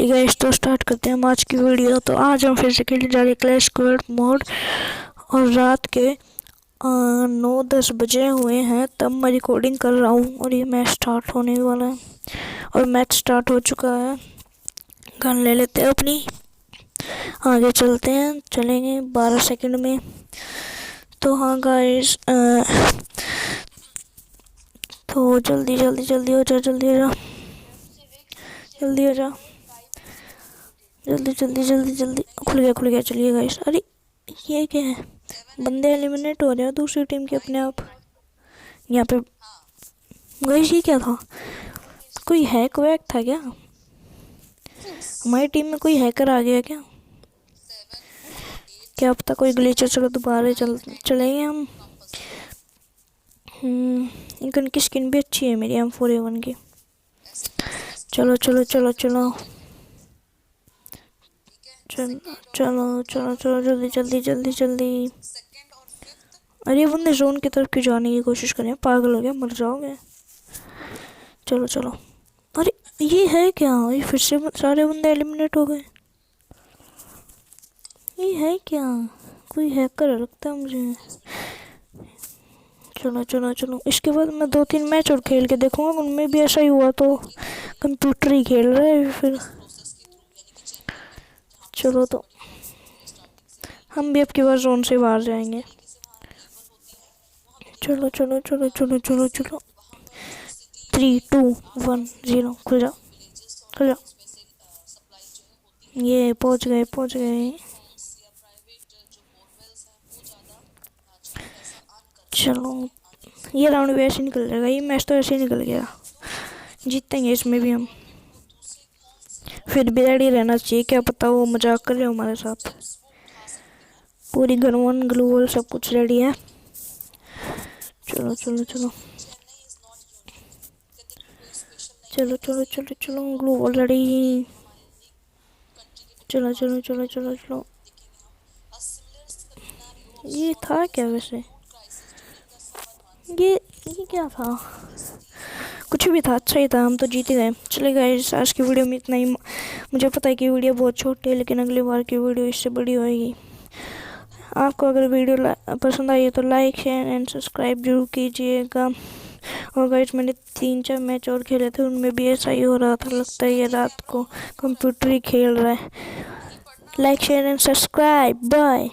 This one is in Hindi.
चलिए गाइस, तो स्टार्ट करते हैं हम आज की वीडियो। तो आज हम फिर से खेलने जा रहे हैं क्लैश स्क्वाड मोड। और रात के 9-10 बजे हुए हैं तब मैं रिकॉर्डिंग कर रहा हूँ और ये मैच स्टार्ट होने वाला है। और मैच स्टार्ट हो चुका है। गन ले लेते हैं अपनी, आगे चलते हैं, चलेंगे 12 सेकंड में। तो हाँ गाइस, तो जल्दी जल्दी जल्दी हो जा, जल्दी हो जा, जल्दी हो जा, जल्दी जल्दी जल्दी जल्दी। खुल गया। चलिए गाइस, अरे ये क्या है, बंदे एलिमिनेट हो रहे हैं दूसरी टीम के अपने आप। यहाँ पे गाइस ये क्या था, कोई हैक वैक था क्या? हमारी टीम में कोई हैकर आ गया क्या? क्या पता कोई ग्लिचर। चलो दोबारा चलेंगे हम। इनकन की स्किन भी अच्छी है मेरी M4A1 की। चलो चलो चलो चलो चलो चलो चलो चलो जल्दी जल्दी जल्दी जल्दी। अरे बंदे जोन की तरफ क्यों जाने की कोशिश करें, पागल हो गया, मर जाओगे। चलो चलो। अरे ये है क्या, ये फिर से सारे बंदे एलिमिनेट हो गए। ये है क्या, कोई हैकर लगता है मुझे। चलो चलो चलो, इसके बाद मैं 2-3 मैच और खेल के देखूंगा, उनमें भी ऐसा ही हुआ तो कंप्यूटर ही खेल रहा है फिर। चलो तो हम भी अब की बार जोन से बाहर जाएंगे। चलो चलो चलो चलो चलो चलो 3, 2, 1, 0। खुल जा खुल जा। ये पहुंच गए। चलो ये राउंड भी ऐसे निकल जाएगा, ये मैच तो ऐसे ही निकल गया, जीतेंगे इसमें भी हम। फिर भी रेडी रहना चाहिए, क्या पता वो मजाक कर रहे हो हमारे साथ। पूरी गन ग्लूवल सब कुछ रेडी है। चलो चलो चलो चलो चलो चलो चलो, ग्लूवल रेडी। चलो चलो चलो चलो चलो। ये था क्या वैसे, ये क्या था, कुछ भी था, अच्छा ही था, हम तो जीत गए। चले गाइस, आज की वीडियो में इतना ही। मुझे पता है कि वीडियो बहुत छोटी है, लेकिन अगली बार की वीडियो इससे बड़ी होएगी। आपको अगर वीडियो पसंद आई है तो लाइक शेयर एंड सब्सक्राइब जरूर कीजिएगा। और गाइस, मैंने 3-4 मैच और खेले थे, उनमें भी ऐसा ही हो रहा था, लगता है ये रात को कंप्यूटर ही खेल रहा है। Like share and subscribe, bye.